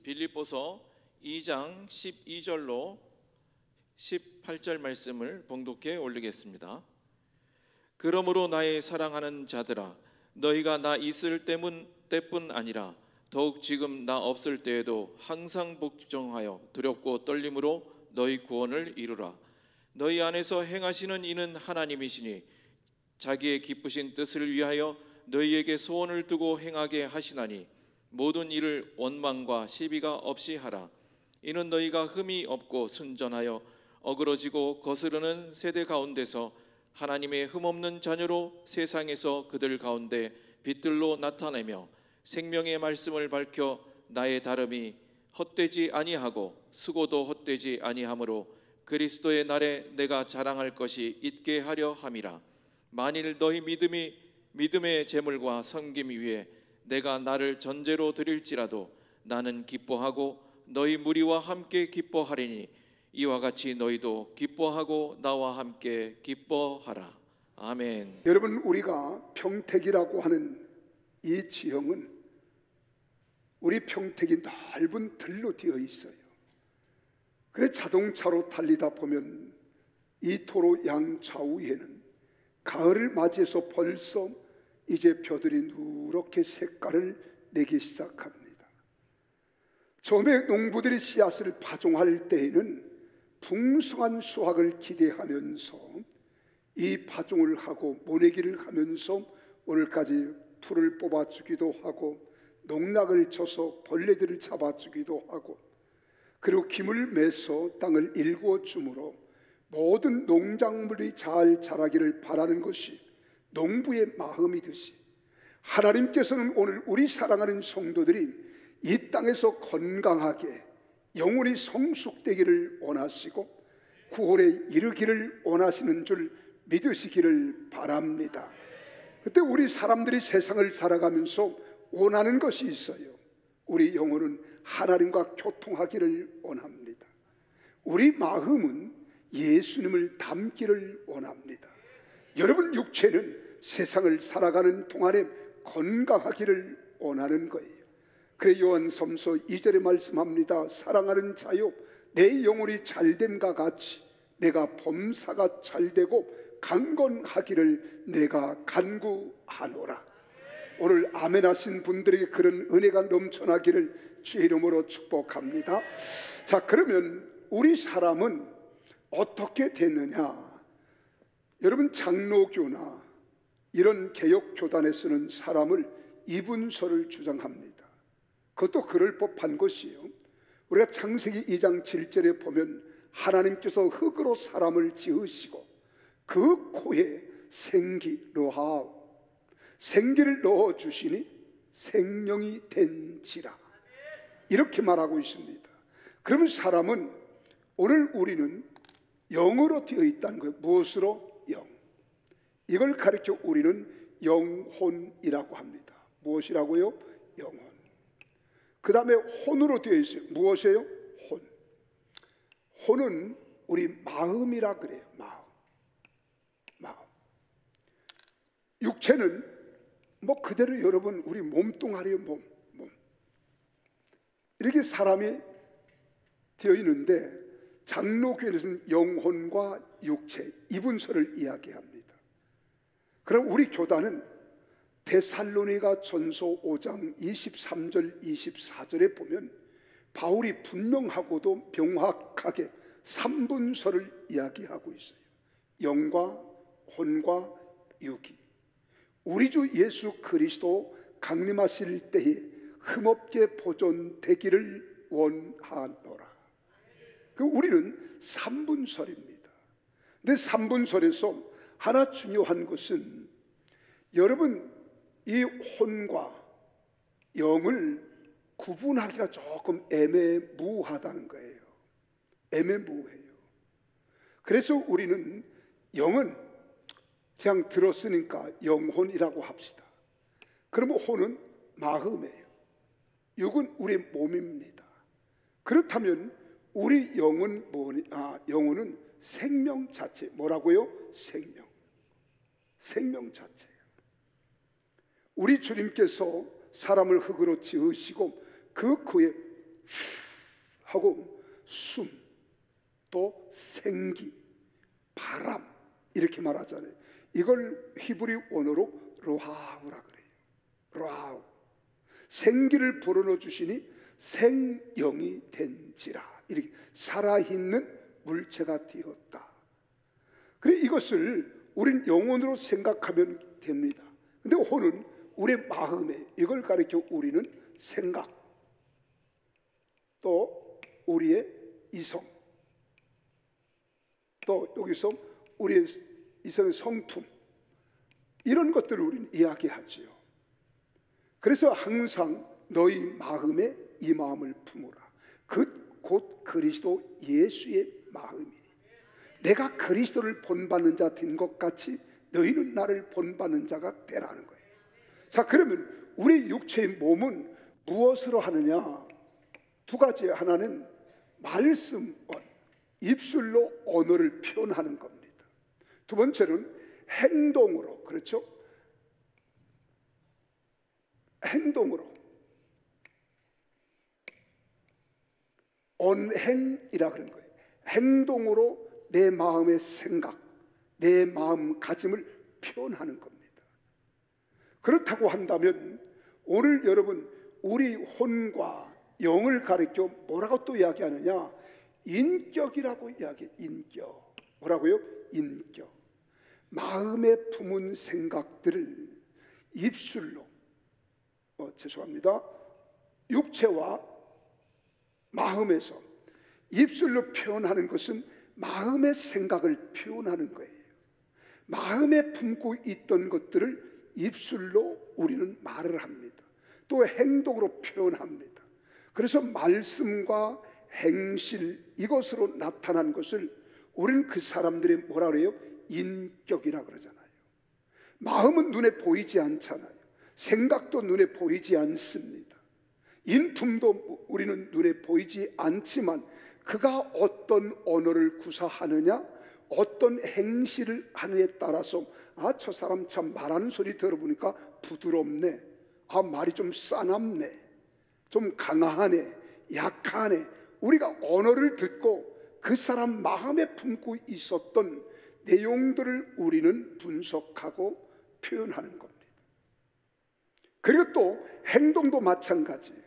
빌립보서 2장 12절로 18절 말씀을 봉독해 올리겠습니다. 그러므로 나의 사랑하는 자들아, 너희가 나 있을 때뿐 아니라 더욱 지금 나 없을 때에도 항상 복종하여 두렵고 떨림으로 너희 구원을 이루라. 너희 안에서 행하시는 이는 하나님이시니 자기의 기쁘신 뜻을 위하여 너희에게 소원을 두고 행하게 하시나니 모든 일을 원망과 시비가 없이 하라. 이는 너희가 흠이 없고 순전하여 어그러지고 거스르는 세대 가운데서 하나님의 흠없는 자녀로 세상에서 그들 가운데 빛들로 나타내며 생명의 말씀을 밝혀 나의 다름이 헛되지 아니하고 수고도 헛되지 아니하므로 그리스도의 날에 내가 자랑할 것이 있게 하려 함이라. 만일 너희 믿음의 재물과 섬김 위에 내가 나를 전제로 드릴지라도 나는 기뻐하고 너희 무리와 함께 기뻐하리니 이와 같이 너희도 기뻐하고 나와 함께 기뻐하라. 아멘. 여러분, 우리가 평택이라고 하는 이 지형은 우리 평택이 넓은 들로 되어 있어요. 그래 자동차로 달리다 보면 이 도로 양좌우에는 가을을 맞이해서 벌써 이제 벼들이 누렇게 색깔을 내기 시작합니다. 처음에 농부들이 씨앗을 파종할 때에는 풍성한 수확을 기대하면서 이 파종을 하고 모내기를 하면서 오늘까지 풀을 뽑아주기도 하고 농약을 쳐서 벌레들을 잡아주기도 하고 그리고 김을 매서 땅을 일구어 주므로 모든 농작물이 잘 자라기를 바라는 것이 농부의 마음이듯이 하나님께서는 오늘 우리 사랑하는 성도들이 이 땅에서 건강하게 영혼이 성숙되기를 원하시고 구원에 이르기를 원하시는 줄 믿으시기를 바랍니다. 그때 우리 사람들이 세상을 살아가면서 원하는 것이 있어요. 우리 영혼은 하나님과 교통하기를 원합니다. 우리 마음은 예수님을 닮기를 원합니다. 여러분 육체는 세상을 살아가는 동안에 건강하기를 원하는 거예요. 그래 요한섬서 2절에 말씀합니다. 사랑하는 자요, 내 영혼이 잘됨과 같이 내가 범사가 잘되고 강건하기를 내가 간구하노라. 오늘 아멘 하신 분들에게 그런 은혜가 넘쳐나기를 주의 이름으로 축복합니다. 자, 그러면 우리 사람은 어떻게 됐느냐? 여러분, 장로교나 이런 개혁교단에서는 사람을 이분서를 주장합니다. 그것도 그럴 법한 것이요. 우리가 창세기 2장 7절에 보면 하나님께서 흙으로 사람을 지으시고 그 코에 생기를 넣어주시니 생명이 된지라, 이렇게 말하고 있습니다. 그러면 사람은 오늘 우리는 영으로 되어 있다는 거예요. 무엇으로? 영. 이걸 가르쳐 우리는 영혼이라고 합니다. 무엇이라고요? 영혼. 그 다음에 혼으로 되어 있어요. 무엇이에요? 혼. 혼은 우리 마음이라 그래요. 마음. 육체는 뭐 그대로 여러분 우리 몸뚱아리의 몸. 이렇게 사람이 되어 있는데 장로교회에서는 영혼과 육체, 이분서를 이야기합니다. 그럼 우리 교단은 데살로니가 전서 5장 23절 24절에 보면 바울이 분명하고도 명확하게 3분서를 이야기하고 있어요. 영과 혼과 육이 우리 주 예수 그리스도 강림하실 때에 흠없게 보존되기를 원하노라. 우리는 3분설입니다. 근데 3분설에서 하나 중요한 것은 여러분, 이 혼과 영을 구분하기가 조금 애매모호하다는 거예요. 애매모호해요. 그래서 우리는 영은 그냥 들었으니까 영혼이라고 합시다. 그러면 혼은 마음이에요. 육은 우리 몸입니다. 그렇다면 우리 영은 영혼은 생명 자체. 뭐라고요? 생명 자체예요. 우리 주님께서 사람을 흙으로 지으시고 그 코에 하고 숨, 또 생기, 바람 이렇게 말하잖아요. 이걸 히브리 원어로 로하우라 그래요. 로하우. 생기를 불어넣어 주시니 생영이 된지라. 이렇게 살아있는 물체가 되었다. 그래 이것을 우린 영혼으로 생각하면 됩니다. 근데 혼은 우리의 마음에, 이걸 가리켜 우리는 생각, 또 우리의 이성, 또 여기서 우리의 이성의 성품, 이런 것들을 우리는 이야기하지요. 그래서 항상 너희 마음에 이 마음을 품으라. 곧 그리스도 예수의 마음이, 내가 그리스도를 본받는 자 된 것 같이 너희는 나를 본받는 자가 되라는 거예요. 자, 그러면 우리 육체의 몸은 무엇으로 하느냐? 두 가지. 하나는 말씀, 입술로 언어를 표현하는 겁니다. 두 번째는 행동으로, 그렇죠? 행동으로, 언행이라 그런 거예요. 행동으로 내 마음의 생각, 내 마음가짐을 표현하는 겁니다. 그렇다고 한다면 오늘 여러분, 우리 혼과 영을 가리켜 뭐라고 또 이야기하느냐? 인격이라고 이야기해요. 인격. 뭐라고요? 인격. 마음에 품은 생각들을 입술로, 죄송합니다, 육체와 마음에서 입술로 표현하는 것은 마음의 생각을 표현하는 거예요. 마음에 품고 있던 것들을 입술로 우리는 말을 합니다. 또 행동으로 표현합니다. 그래서 말씀과 행실, 이것으로 나타난 것을 우리는 그 사람들의 뭐라 그래요? 인격이라 그러잖아요. 마음은 눈에 보이지 않잖아요. 생각도 눈에 보이지 않습니다. 인품도 우리는 눈에 보이지 않지만 그가 어떤 언어를 구사하느냐, 어떤 행실을 하느냐에 따라서 저 사람 참 말하는 소리 들어보니까 부드럽네, 말이 좀 싸납네, 좀 강하네, 약하네. 우리가 언어를 듣고 그 사람 마음에 품고 있었던 내용들을 우리는 분석하고 표현하는 겁니다. 그리고 또 행동도 마찬가지예요.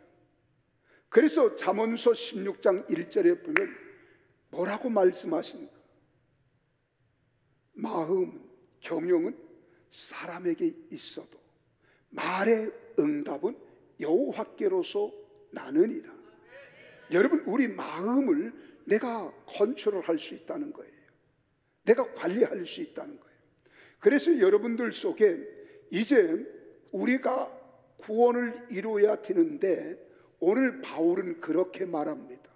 그래서 잠언서 16장 1절에 보면 뭐라고 말씀하십니까? 마음, 경영은 사람에게 있어도 말의 응답은 여호와께로서 나느니라. 여러분, 우리 마음을 내가 컨트롤할 수 있다는 거예요. 내가 관리할 수 있다는 거예요. 그래서 여러분들 속에 이제 우리가 구원을 이루어야 되는데, 오늘 바울은 그렇게 말합니다.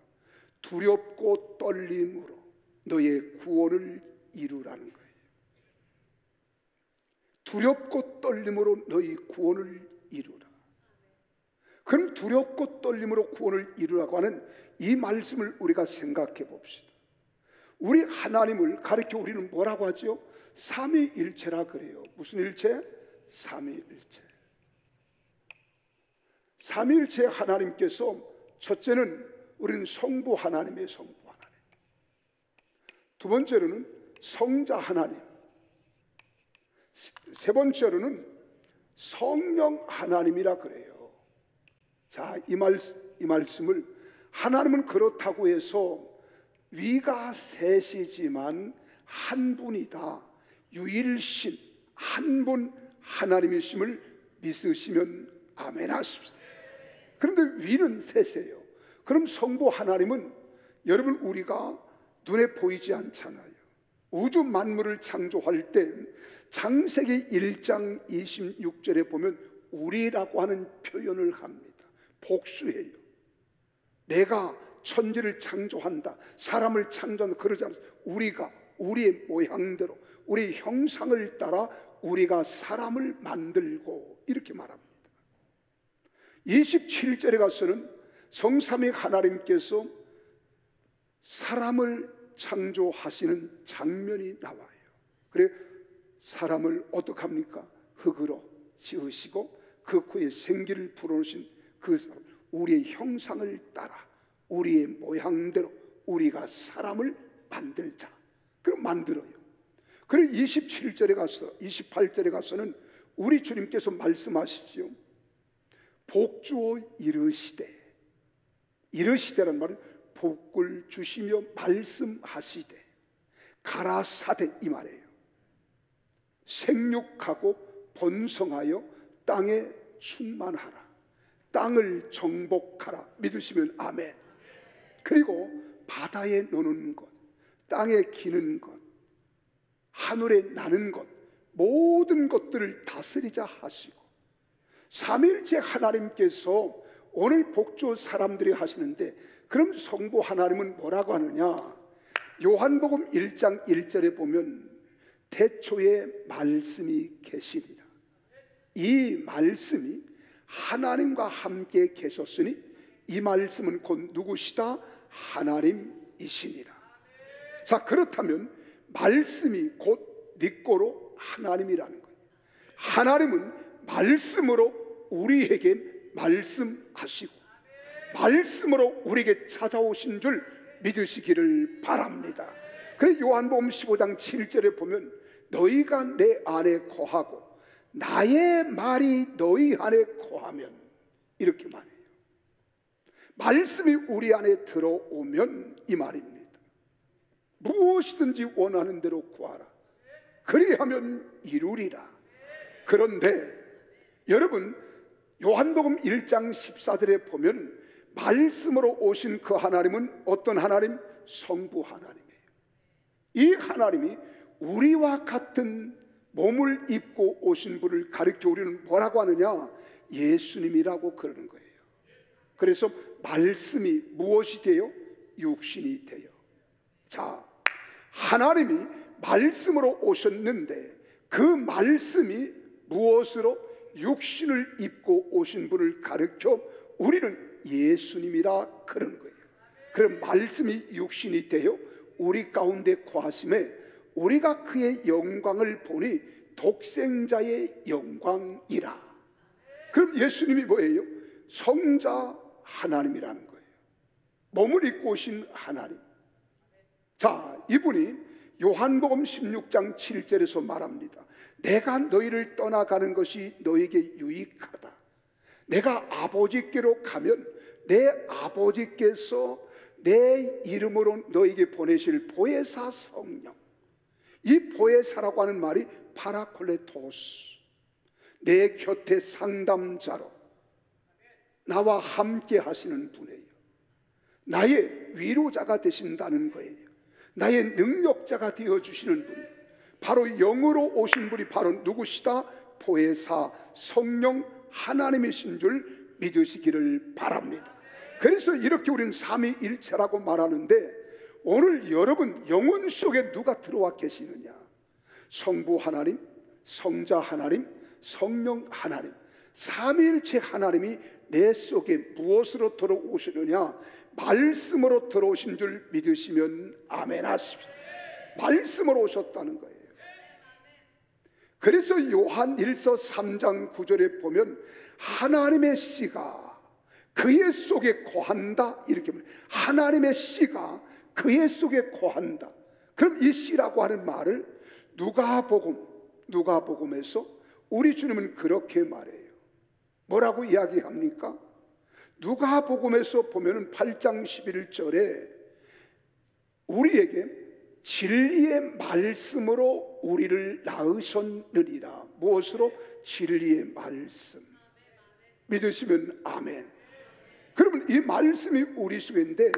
두렵고 떨림으로 너의 구원을 이루라는 거예요. 두렵고 떨림으로 너희 구원을 이루라. 그럼 두렵고 떨림으로 구원을 이루라고 하는 이 말씀을 우리가 생각해 봅시다. 우리 하나님을 가리켜 우리는 뭐라고 하죠? 삼위일체라 그래요. 무슨 일체? 삼위일체. 삼위일체 하나님께서, 첫째는 우리는 성부 하나님의 성부 하나님, 두 번째로는 성자 하나님, 세 번째로는 성령 하나님이라 그래요. 자, 이 말씀을, 하나님은 그렇다고 해서 위가 셋이지만 한 분이다, 유일신 한 분 하나님이심을 믿으시면 아멘 하십시다. 그런데 위는 셋이에요. 그럼 성부 하나님은, 여러분, 우리가 눈에 보이지 않잖아요. 우주 만물을 창조할 때 창세기 1장 26절에 보면 우리라고 하는 표현을 합니다. 복수해요. 내가 천지를 창조한다, 사람을 창조한다, 그러지 않아요. 우리가 우리의 모양대로, 우리의 형상을 따라 우리가 사람을 만들고, 이렇게 말합니다. 27절에 가서는 성삼위 하나님께서 사람을 창조하시는 장면이 나와요. 그래, 사람을 어떻게 합니까? 흙으로 지으시고 그 코에 생기를 불어넣으신 그 사람, 우리의 형상을 따라 우리의 모양대로 우리가 사람을 만들자. 그럼 만들어요. 그리고 27절에 가서 28절에 가서는 우리 주님께서 말씀하시지요. 복주어 이르시되란 말은 복을 주시며 말씀하시되 가라사대 이 말이에요. 생육하고 번성하여 땅에 충만하라. 땅을 정복하라. 믿으시면 아멘. 그리고 바다에 노는 것, 땅에 기는 것, 하늘에 나는 것, 모든 것들을 다스리자 하시고, 삼위일체 하나님께서 오늘 복주 사람들이 하시는데, 그럼 성부 하나님은 뭐라고 하느냐? 요한복음 1장 1절에 보면 태초에 말씀이 계시니라. 이 말씀이 하나님과 함께 계셨으니 이 말씀은 곧 누구시다? 하나님이시니라. 자, 그렇다면 말씀이 곧 니꼬로 하나님이라는 거예요. 하나님은 말씀으로 우리에게 말씀하시고 말씀으로 우리에게 찾아오신 줄 믿으시기를 바랍니다. 그래서 요한복음 15장 7절에 보면 너희가 내 안에 거하고 나의 말이 너희 안에 거하면, 이렇게 말해요. 말씀이 우리 안에 들어오면 이 말입니다. 무엇이든지 원하는 대로 구하라. 그리하면 이루리라. 그런데 여러분, 요한복음 1장 14절에 보면 말씀으로 오신 그 하나님은 어떤 하나님? 성부 하나님이에요. 이 하나님이 우리와 같은 몸을 입고 오신 분을 가리켜 우리는 뭐라고 하느냐? 예수님이라고 그러는 거예요. 그래서 말씀이 무엇이 돼요? 육신이 돼요. 자, 하나님이 말씀으로 오셨는데 그 말씀이 무엇으로? 육신을 입고 오신 분을 가리켜 우리는 예수님이라 그러는 거예요. 그럼 말씀이 육신이 되어 우리 가운데 거하심에 우리가 그의 영광을 보니 독생자의 영광이라. 그럼 예수님이 뭐예요? 성자 하나님이라는 거예요. 몸을 입고 오신 하나님. 자, 이분이 요한복음 16장 7절에서 말합니다. 내가 너희를 떠나가는 것이 너에게 유익하다. 내가 아버지께로 가면 내 아버지께서 내 이름으로 너에게 보내실 보혜사 성령, 이 보혜사라고 하는 말이 파라콜레토스, 내 곁에 상담자로 나와 함께 하시는 분이에요. 나의 위로자가 되신다는 거예요. 나의 능력자가 되어주시는 분이 바로 영으로 오신 분이 바로 누구시다? 보혜사 성령 하나님이신 줄 믿으시기를 바랍니다. 그래서 이렇게 우리는 삼위일체라고 말하는데, 오늘 여러분 영혼 속에 누가 들어와 계시느냐? 성부 하나님, 성자 하나님, 성령 하나님, 삼위일체 하나님이 내 속에 무엇으로 들어오시느냐? 말씀으로 들어오신 줄 믿으시면 아멘 하십시오. 말씀으로 오셨다는 거예요. 그래서 요한 1서 3장 9절에 보면 하나님의 씨가 그의 속에 거한다, 이렇게 말해요. 하나님의 씨가 그의 속에 거한다. 그럼 이 씨라고 하는 말을 누가복음에서 우리 주님은 그렇게 말해요. 뭐라고 이야기합니까? 누가복음에서 보면은 8장 11절에 우리에게 진리의 말씀으로 우리를 낳으셨느니라. 무엇으로? 진리의 말씀. 믿으시면 아멘. 그러면 이 말씀이 우리 속에 있는데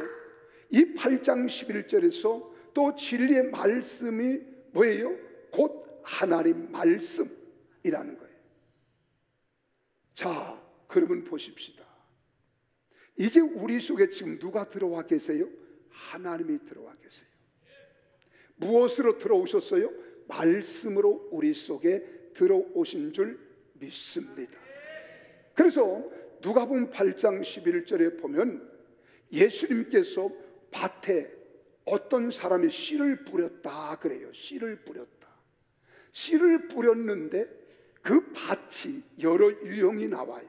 이 8장 11절에서 또 진리의 말씀이 뭐예요? 곧 하나님 말씀이라는 거예요. 자, 그러면 보십시다. 이제 우리 속에 지금 누가 들어와 계세요? 하나님이 들어와 계세요. 무엇으로 들어오셨어요? 말씀으로 우리 속에 들어오신 줄 믿습니다. 그래서 누가복음 8장 11절에 보면 예수님께서 밭에 어떤 사람이 씨를 뿌렸다 그래요. 씨를 뿌렸다. 씨를 뿌렸는데 그 밭이 여러 유형이 나와요.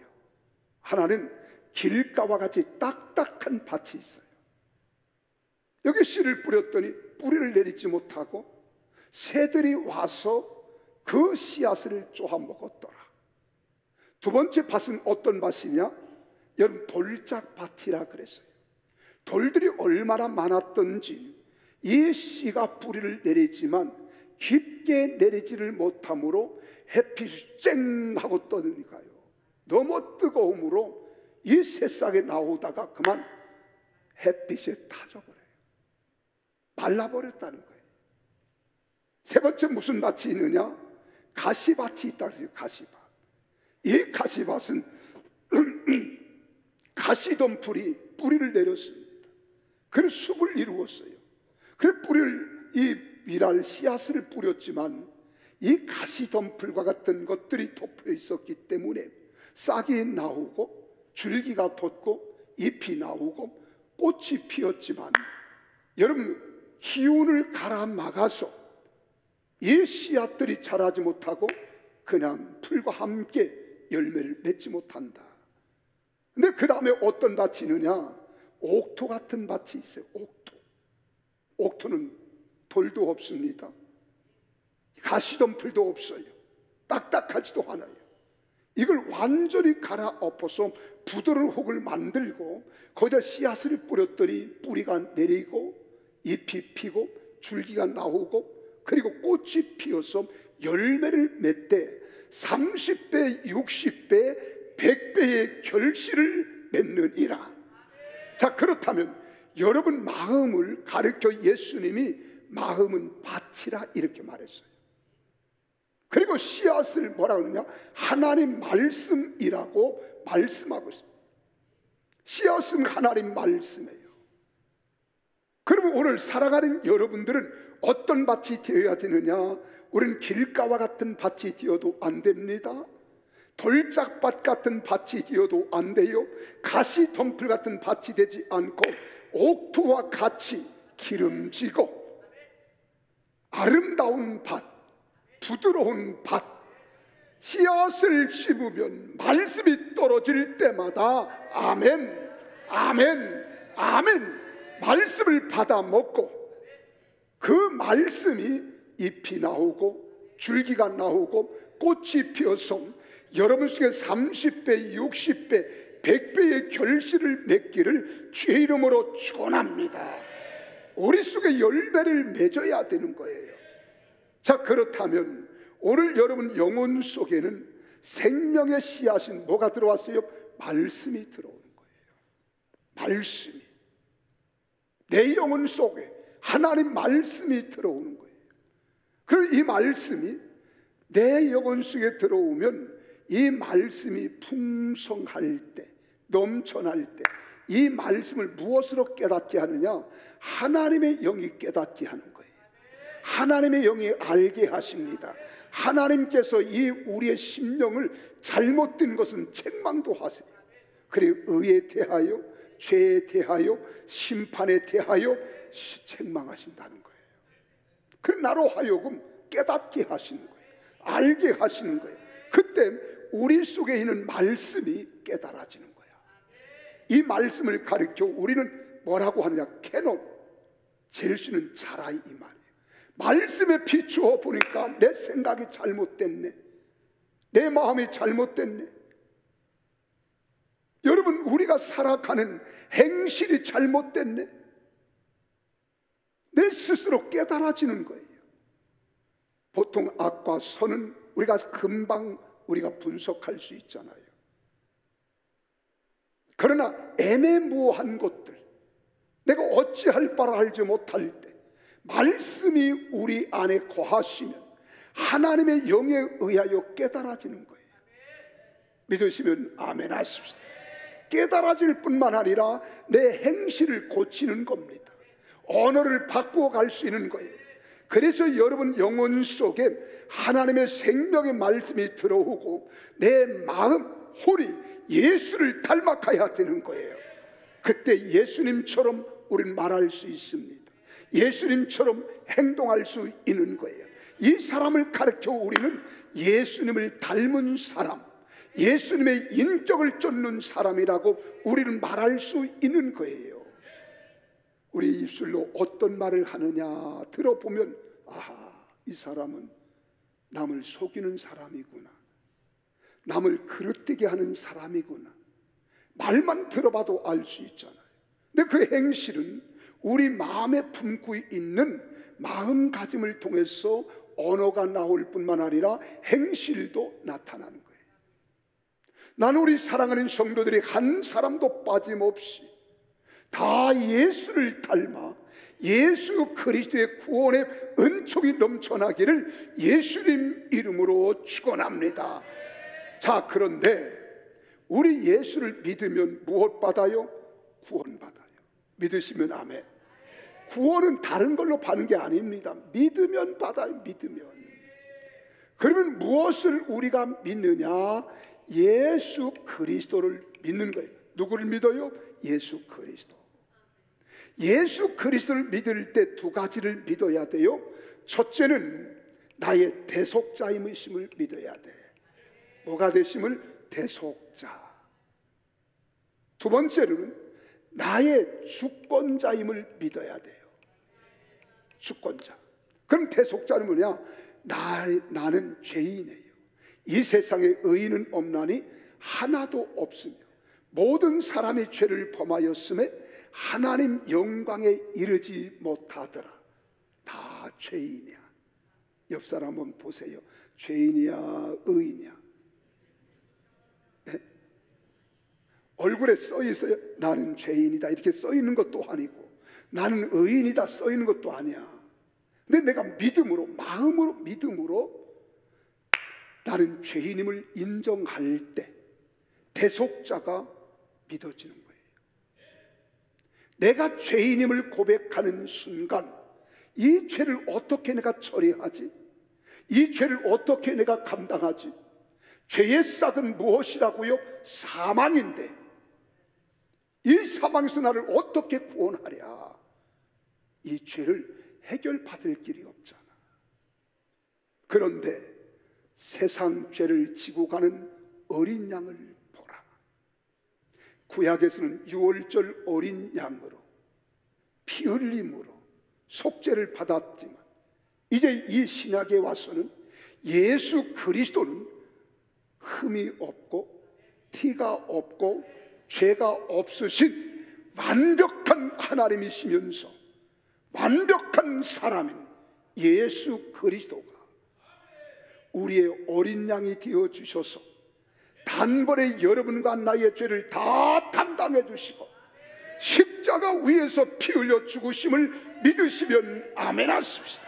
하나는 길가와 같이 딱딱한 밭이 있어요. 여기 씨를 뿌렸더니 뿌리를 내리지 못하고 새들이 와서 그 씨앗을 쪼아 먹었더라. 두 번째 밭은 어떤 밭이냐? 여러분, 돌짝밭이라 그랬어요. 돌들이 얼마나 많았던지 이 씨가 뿌리를 내리지만 깊게 내리지를 못하므로 햇빛이 쨍 하고 떠드니까요, 너무 뜨거움으로 이 새싹에 나오다가 그만 햇빛에 타져버려요. 말라버렸다는 거예요. 세 번째 무슨 밭이 있느냐? 가시밭이 있다 그래요. 가시밭. 이 가시밭은 가시덤불이 뿌리를 내렸습니다. 그래서 숲을 이루었어요. 그래서 이 미랄 씨앗을 뿌렸지만 이 가시덤불과 같은 것들이 덮여 있었기 때문에 싹이 나오고 줄기가 돋고 잎이 나오고 꽃이 피었지만, 여러분, 기운을 갈아 막아서 이 씨앗들이 자라지 못하고 그냥 풀과 함께 열매를 맺지 못한다. 근데 그 다음에 어떤 밭이 있느냐? 옥토 같은 밭이 있어요. 옥토는 돌도 없습니다. 가시덤불도 없어요. 딱딱하지도 않아요. 이걸 완전히 갈아엎어서 부드러운 혹을 만들고 거기다 씨앗을 뿌렸더니 뿌리가 내리고 잎이 피고 줄기가 나오고 그리고 꽃이 피어서 열매를 맺되 30배, 60배, 100배의 결실을 맺느니라. 자, 그렇다면 여러분 마음을 가르쳐 예수님이 마음은 밭이라 이렇게 말했어요. 그리고 씨앗을 뭐라 그러냐? 하나님 말씀이라고 말씀하고 있습니다. 씨앗은 하나님 말씀이에요. 그러면 오늘 살아가는 여러분들은 어떤 밭이 되어야 되느냐? 우리는 길가와 같은 밭이 되어도 안 됩니다. 돌짝밭 같은 밭이 되어도 안 돼요. 가시덤불 같은 밭이 되지 않고 옥토와 같이 기름지고 아름다운 밭, 부드러운 밭, 씨앗을 씹으면 말씀이 떨어질 때마다 아멘, 아멘, 아멘, 말씀을 받아 먹고 그 말씀이 잎이 나오고 줄기가 나오고 꽃이 피어서 여러분 속에 30배, 60배, 100배의 결실을 맺기를 주의 이름으로 축원합니다. 우리 속에 열매를 맺어야 되는 거예요. 자, 그렇다면 오늘 여러분 영혼 속에는 생명의 씨앗인 뭐가 들어왔어요? 말씀이 들어오는 거예요. 말씀이 내 영혼 속에 하나님 말씀이 들어오는 거예요. 그리고 이 말씀이 내 영혼 속에 들어오면 이 말씀이 풍성할 때, 넘쳐날 때 이 말씀을 무엇으로 깨닫게 하느냐? 하나님의 영이 깨닫게 하는 거예요. 하나님의 영이 알게 하십니다. 하나님께서 이 우리의 심령을 잘못된 것은 책망도 하세요. 그리고 의에 대하여, 죄에 대하여, 심판에 대하여 책망하신다는 거예요. 그래서 나로 하여금 깨닫게 하시는 거예요. 알게 하시는 거예요. 그때 우리 속에 있는 말씀이 깨달아지는 거야. 이 말씀을 가르쳐 우리는 뭐라고 하느냐? 캐논, 젤수는 자라이, 이 말이에요. 말씀에 비추어 보니까 내 생각이 잘못됐네, 내 마음이 잘못됐네. 여러분, 우리가 살아가는 행실이 잘못됐네. 내 스스로 깨달아지는 거예요. 보통 악과 선은 우리가 금방 분석할 수 있잖아요. 그러나 애매모호한 것들, 내가 어찌할 바를 알지 못할 때 말씀이 우리 안에 거하시면 하나님의 영에 의하여 깨달아지는 거예요. 믿으시면 아멘 하십시오. 깨달아질 뿐만 아니라 내 행실을 고치는 겁니다. 언어를 바꾸어 갈 수 있는 거예요. 그래서 여러분 영혼 속에 하나님의 생명의 말씀이 들어오고 내 마음, 홀이 예수를 닮아가야 되는 거예요. 그때 예수님처럼 우리는 말할 수 있습니다. 예수님처럼 행동할 수 있는 거예요. 이 사람을 가르쳐 우리는 예수님을 닮은 사람, 예수님의 인격을 쫓는 사람이라고 우리는 말할 수 있는 거예요. 우리 입술로 어떤 말을 하느냐 들어보면 아하, 이 사람은 남을 속이는 사람이구나, 남을 그릇되게 하는 사람이구나, 말만 들어봐도 알 수 있잖아요. 근데 그 행실은 우리 마음에 품고 있는 마음가짐을 통해서 언어가 나올 뿐만 아니라 행실도 나타나는 거예요. 나는 우리 사랑하는 성도들이 한 사람도 빠짐없이 다 예수를 닮아 예수 그리스도의 구원의 은총이 넘쳐나기를 예수님 이름으로 축원합니다. 자, 그런데 우리 예수를 믿으면 무엇 받아요? 구원 받아요. 믿으시면 아멘. 구원은 다른 걸로 받는 게 아닙니다. 믿으면 받아요. 믿으면. 그러면 무엇을 우리가 믿느냐? 예수 그리스도를 믿는 거예요. 누구를 믿어요? 예수 그리스도. 예수 그리스도를 믿을 때 두 가지를 믿어야 돼요. 첫째는 나의 대속자임을 믿어야 돼. 뭐가 되심을? 대속자. 두 번째로는 나의 주권자임을 믿어야 돼요. 주권자. 그럼 대속자는 뭐냐? 나는 죄인이에요. 이 세상에 의인은 없나니 하나도 없으며 모든 사람이 죄를 범하였음에 하나님 영광에 이르지 못하더라. 다 죄인이야. 옆 사람 한번 보세요. 죄인이야, 의인이야? 네? 얼굴에 써 있어요. 나는 죄인이다 이렇게 써 있는 것도 아니고, 나는 의인이다 써 있는 것도 아니야. 근데 내가 믿음으로, 마음으로, 믿음으로 나는 죄인임을 인정할 때 대속자가 믿어지는 거예요. 내가 죄인임을 고백하는 순간 이 죄를 어떻게 내가 처리하지? 이 죄를 어떻게 내가 감당하지? 죄의 싹은 무엇이라고요? 사망인데 이 사망에서 나를 어떻게 구원하랴? 이 죄를 해결받을 길이 없잖아. 그런데 세상 죄를 지고 가는 어린 양을 보라. 구약에서는 유월절 어린 양으로 피 흘림으로 속죄를 받았지만 이제 이 신약에 와서는 예수 그리스도는 흠이 없고 티가 없고 죄가 없으신 완벽한 하나님이시면서 완벽한 사람인 예수 그리스도가 우리의 어린 양이 되어 주셔서 단번에 여러분과 나의 죄를 다 담당해 주시고 십자가 위에서 피 흘려 죽으심을 믿으시면 아멘 하십시다.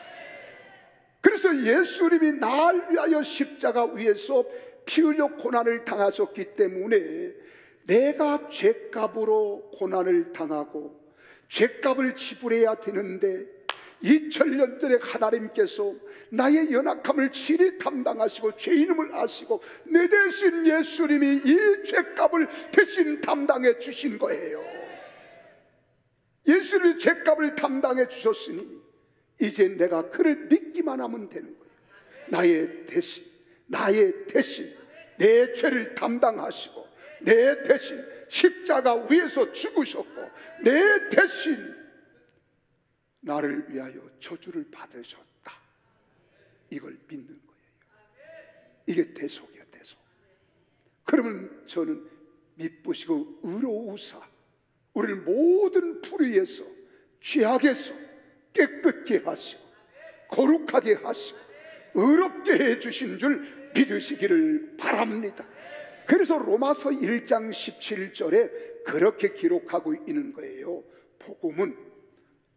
그래서 예수님이 날 위하여 십자가 위에서 피 흘려 고난을 당하셨기 때문에 내가 죄값으로 고난을 당하고 죄값을 지불해야 되는데 2000년 전에 하나님께서 나의 연약함을 친히 담당하시고 죄인임을 아시고 내 대신 예수님이 이 죄값을 대신 담당해 주신 거예요. 예수님이 죄값을 담당해 주셨으니 이제 내가 그를 믿기만 하면 되는 거예요. 나의 대신 내 죄를 담당하시고 내 대신 십자가 위에서 죽으셨고 내 대신 나를 위하여 저주를 받으셨다. 이걸 믿는 거예요. 이게 대속이야, 대속. 그러면 저는 미쁘시고 의로우사 우리를 모든 불의에서 죄악에서 깨끗게 하시고 거룩하게 하시고 의롭게 해주신 줄 믿으시기를 바랍니다. 그래서 로마서 1장 17절에 그렇게 기록하고 있는 거예요. 복음은,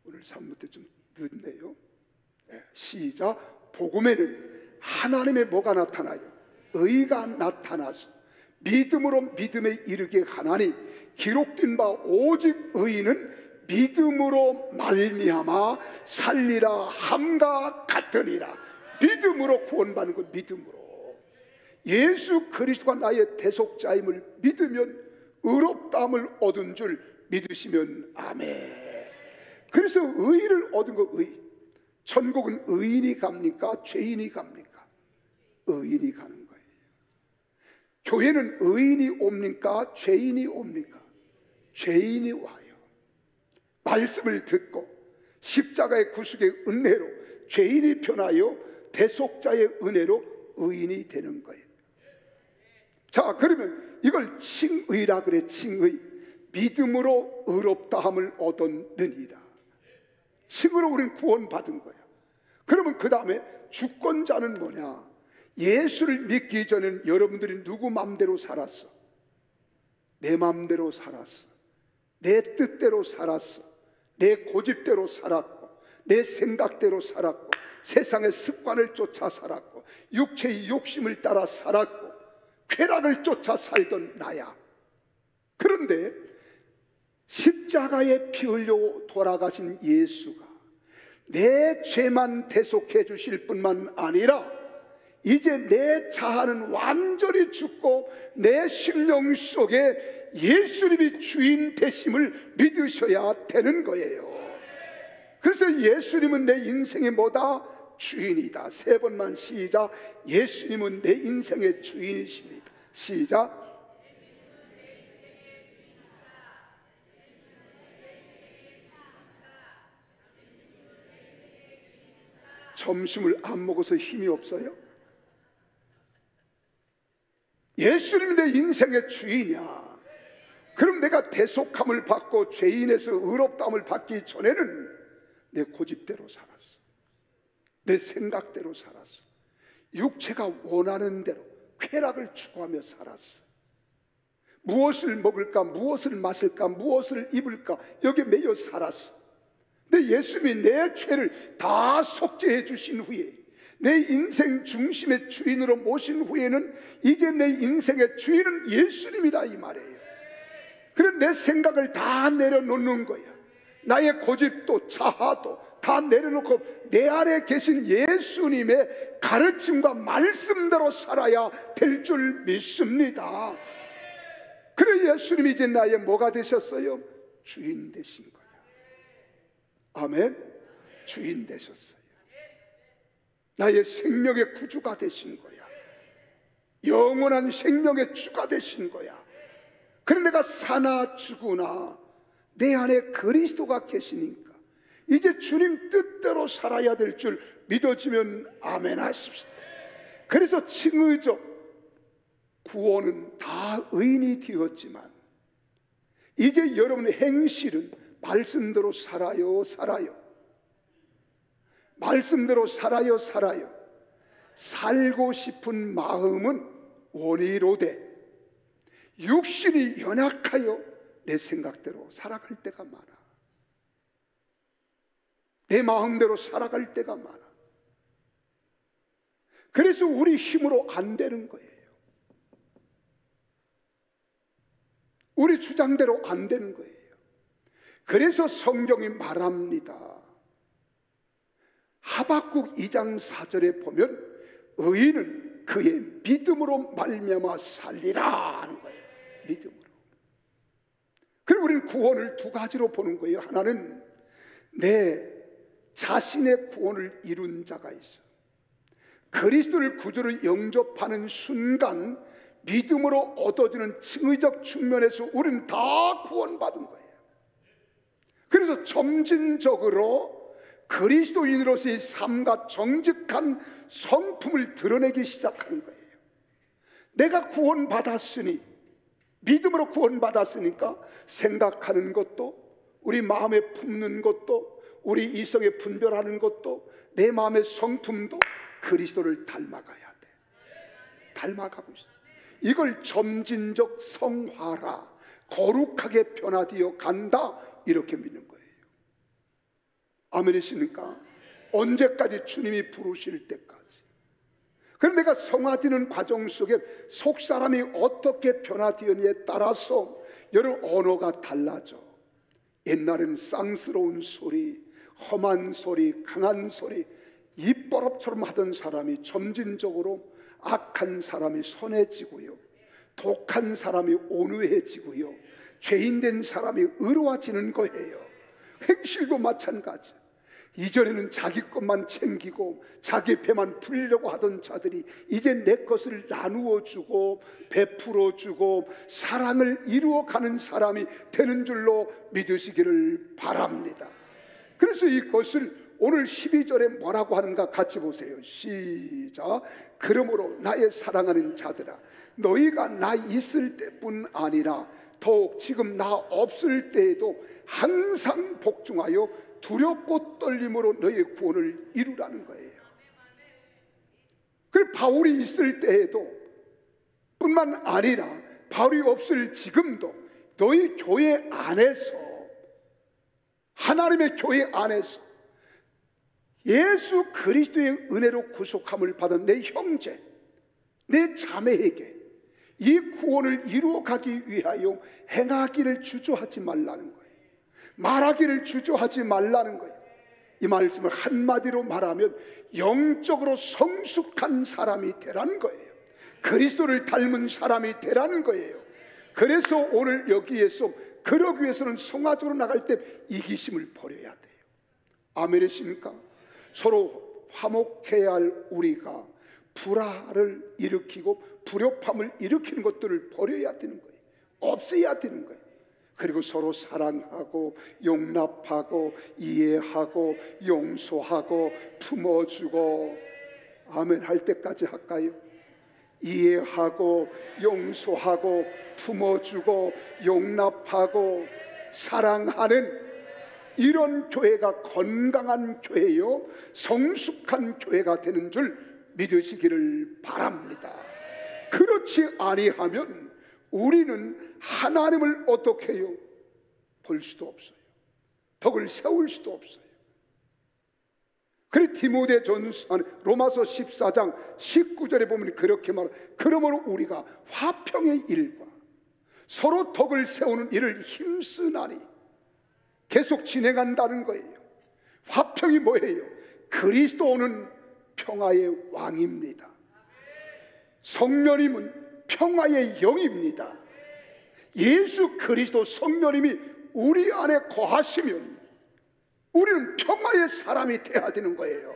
오늘 산문 때 좀 늦네요. 시작. 복음에는 하나님의 뭐가 나타나요? 의가 나타나서 믿음으로 믿음에 이르게 하나니 기록된 바 오직 의인은 믿음으로 말미암아 살리라 함과 같으니라. 믿음으로 구원받는 것, 믿음으로. 예수 그리스도가 나의 대속자임을 믿으면 의롭다함을 얻은 줄 믿으시면 아멘. 그래서 의를 얻은 거, 의. 천국은 의인이 갑니까? 죄인이 갑니까? 의인이 가는 거예요. 교회는 의인이 옵니까? 죄인이 옵니까? 죄인이 와요. 말씀을 듣고 십자가의 구속의 은혜로 죄인이 변하여 대속자의 은혜로 의인이 되는 거예요. 자, 그러면 이걸 칭의라 그래. 칭의. 믿음으로 의롭다함을 얻었느니라. 칭의로 우리는 구원받은 거야. 그러면 그 다음에 주권자는 뭐냐? 예수를 믿기 전에는 여러분들이 누구 맘대로 살았어? 내 맘대로 살았어. 내 뜻대로 살았어. 내 고집대로 살았고, 내 생각대로 살았고, 세상의 습관을 쫓아 살았고, 육체의 욕심을 따라 살았고, 쾌락을 쫓아 살던 나야. 그런데 십자가에 피 흘려 돌아가신 예수가 내 죄만 대속해 주실 뿐만 아니라 이제 내 자아는 완전히 죽고 내 심령 속에 예수님이 주인 되심을 믿으셔야 되는 거예요. 그래서 예수님은 내 인생의 뭐다? 주인이다. 세 번만 시작. 예수님은 내 인생의 주인이십니다. 시작. 점심을 안 먹어서 힘이 없어요? 예수님이 내 인생의 주인이야. 그럼 내가 대속함을 받고 죄인에서 의롭다함을 받기 전에는 내 고집대로 살았어. 내 생각대로 살았어. 육체가 원하는 대로 쾌락을 추구하며 살았어. 무엇을 먹을까, 무엇을 마실까, 무엇을 입을까, 여기에 매여 살았어. 근데 예수님이 내 죄를 다 속죄해 주신 후에, 내 인생 중심의 주인으로 모신 후에는 이제 내 인생의 주인은 예수님이다 이 말이에요. 그래 내 생각을 다 내려놓는 거야. 나의 고집도 자아도 다 내려놓고 내 안에 계신 예수님의 가르침과 말씀대로 살아야 될 줄 믿습니다. 그래 예수님이 이제 나의 뭐가 되셨어요? 주인 되신 거야. 아멘. 주인 되셨어요. 나의 생명의 구주가 되신 거야. 영원한 생명의 주가 되신 거야. 그래 내가 사나 죽으나 내 안에 그리스도가 계시니까 이제 주님 뜻대로 살아야 될 줄 믿어지면 아멘 하십시다. 그래서 칭의적 구원은 다 의인이 되었지만 이제 여러분의 행실은 말씀대로 살아요. 말씀대로 살아요. 살고 싶은 마음은 원의로되 육신이 연약하여 내 생각대로 살아갈 때가 많아. 내 마음대로 살아갈 때가 많아. 그래서 우리 힘으로 안 되는 거예요. 우리 주장대로 안 되는 거예요. 그래서 성경이 말합니다. 하박국 2장 4절에 보면 의인은 그의 믿음으로 말미암아 살리라 하는 거예요. 믿음으로. 그리고 우리는 구원을 두 가지로 보는 거예요. 하나는 내 자신의 구원을 이룬 자가 있어. 그리스도를 구주로 영접하는 순간 믿음으로 얻어지는 칭의적 측면에서 우리는 다 구원받은 거예요. 그래서 점진적으로 그리스도인으로서의 삶과 정직한 성품을 드러내기 시작하는 거예요. 내가 구원받았으니, 믿음으로 구원받았으니까 생각하는 것도, 우리 마음에 품는 것도, 우리 이성에 분별하는 것도, 내 마음의 성품도 그리스도를 닮아가야 돼. 닮아가고 있어. 이걸 점진적 성화라, 거룩하게 변화되어 간다, 이렇게 믿는 거예요. 아멘이십니까? 언제까지? 주님이 부르실 때까지. 그럼 내가 성화되는 과정 속에 속사람이 어떻게 변화되었냐에 따라서 여러분 언어가 달라져. 옛날에는 쌍스러운 소리, 험한 소리, 강한 소리, 입버럭처럼 하던 사람이 점진적으로 악한 사람이 선해지고요, 독한 사람이 온유해지고요, 죄인된 사람이 의로워지는 거예요. 행실도 마찬가지. 이전에는 자기 것만 챙기고 자기 배만 불리려고 하던 자들이 이제 내 것을 나누어 주고 베풀어 주고 사랑을 이루어가는 사람이 되는 줄로 믿으시기를 바랍니다. 그래서 이것을 오늘 12절에 뭐라고 하는가 같이 보세요. 시작. 그러므로 나의 사랑하는 자들아, 너희가 나 있을 때뿐 아니라 더욱 지금 나 없을 때에도 항상 복종하여 두렵고 떨림으로 너희의 구원을 이루라는 거예요. 그 바울이 있을 때에도 뿐만 아니라 바울이 없을 지금도 너희 교회 안에서, 하나님의 교회 안에서 예수 그리스도의 은혜로 구속함을 받은 내 형제, 내 자매에게 이 구원을 이루어가기 위하여 행하기를 주저하지 말라는 거예요. 말하기를 주저하지 말라는 거예요. 이 말씀을 한마디로 말하면 영적으로 성숙한 사람이 되라는 거예요. 그리스도를 닮은 사람이 되라는 거예요. 그래서 오늘 여기에서 그러기 위해서는 성화적으로 나갈 때 이기심을 버려야 돼요. 아멘이십니까? 서로 화목해야 할 우리가 불화를 일으키고 불협함을 일으키는 것들을 버려야 되는 거예요. 없애야 되는 거예요. 그리고 서로 사랑하고 용납하고 이해하고 용서하고 품어주고, 아멘 할 때까지 할까요? 이해하고 용서하고 품어주고 용납하고 사랑하는 이런 교회가 건강한 교회요, 성숙한 교회가 되는 줄 믿으시기를 바랍니다. 그렇지 아니하면 우리는 하나님을 어떻게 해요? 볼 수도 없어요. 덕을 세울 수도 없어요. 그래 디모데전서 로마서 14장 19절에 보면 그렇게 말해요. 그러므로 우리가 화평의 일과 서로 덕을 세우는 일을 힘쓰나니, 계속 진행한다는 거예요. 화평이 뭐예요? 그리스도는 평화의 왕입니다. 성령님은 평화의 영입니다. 예수 그리스도 성령님이 우리 안에 거하시면 우리는 평화의 사람이 되어야 되는 거예요.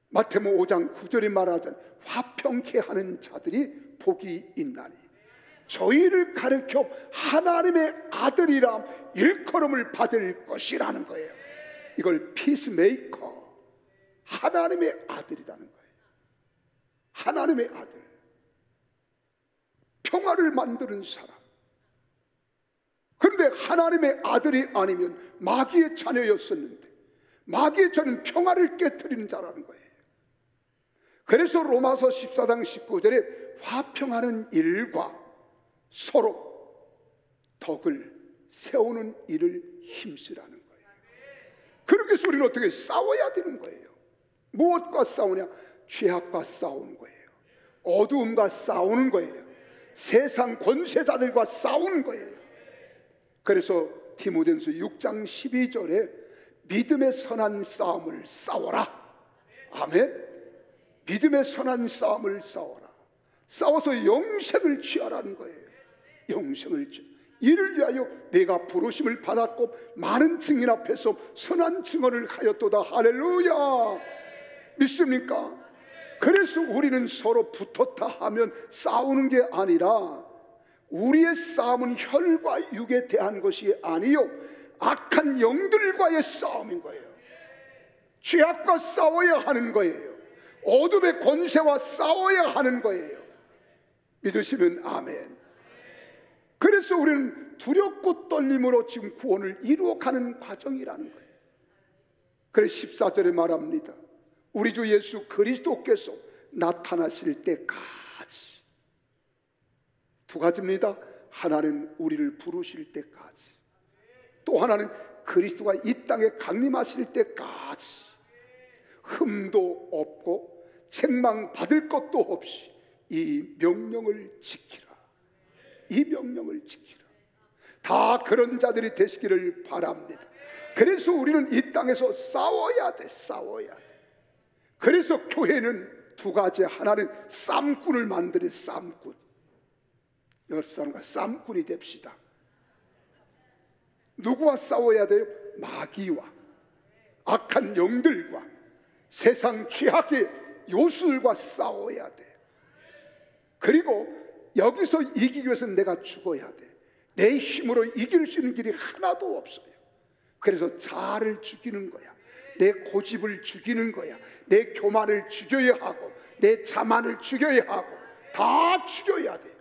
마태복음 5장 9절에 말하잖아요. 화평케 하는 자들이 복이 있나니 저희를 가르쳐 하나님의 아들이라 일컬음을 받을 것이라는 거예요. 이걸 피스메이커, 하나님의 아들이라는 거예요. 하나님의 아들, 평화를 만드는 사람. 그런데 하나님의 아들이 아니면 마귀의 자녀였었는데 마귀의 자녀는 평화를 깨트리는 자라는 거예요. 그래서 로마서 14장 19절에 화평하는 일과 서로 덕을 세우는 일을 힘쓰라는 거예요. 그렇게 해서 우리는 어떻게 싸워야 되는 거예요. 무엇과 싸우냐? 죄악과 싸우는 거예요. 어두움과 싸우는 거예요. 세상 권세자들과 싸우는 거예요. 그래서 디모데전서 6장 12절에 믿음의 선한 싸움을 싸워라. 아멘. 믿음의 선한 싸움을 싸워라. 싸워서 영생을 취하라는 거예요. 영생을 취. 이를 위하여 내가 부르심을 받았고 많은 증인 앞에서 선한 증언을 하였도다. 할렐루야. 믿습니까? 그래서 우리는 서로 붙었다 하면 싸우는 게 아니라, 우리의 싸움은 혈과 육에 대한 것이 아니요 악한 영들과의 싸움인 거예요. 죄악과 싸워야 하는 거예요. 어둠의 권세와 싸워야 하는 거예요. 믿으시면 아멘. 그래서 우리는 두렵고 떨림으로 지금 구원을 이루어가는 과정이라는 거예요. 그래서 14절에 말합니다. 우리 주 예수 그리스도께서 나타나실 때까지. 두 가지입니다. 하나는 우리를 부르실 때까지, 또 하나는 그리스도가 이 땅에 강림하실 때까지. 흠도 없고 책망받을 것도 없이 이 명령을 지키라. 이 명령을 지키라. 다 그런 자들이 되시기를 바랍니다. 그래서 우리는 이 땅에서 싸워야 돼. 싸워야 돼. 그래서 교회는 두 가지. 하나는 쌈꾼을 만드는 쌈꾼. 옆 사람과 쌈꾼이 됩시다. 누구와 싸워야 돼요? 마귀와. 악한 영들과 세상 죄악의 요술과 싸워야 돼. 그리고 여기서 이기기 위해서 내가 죽어야 돼. 내 힘으로 이길 수 있는 길이 하나도 없어요. 그래서 자아를 죽이는 거야. 내 고집을 죽이는 거야. 내 교만을 죽여야 하고, 내 자만을 죽여야 하고, 다 죽여야 돼.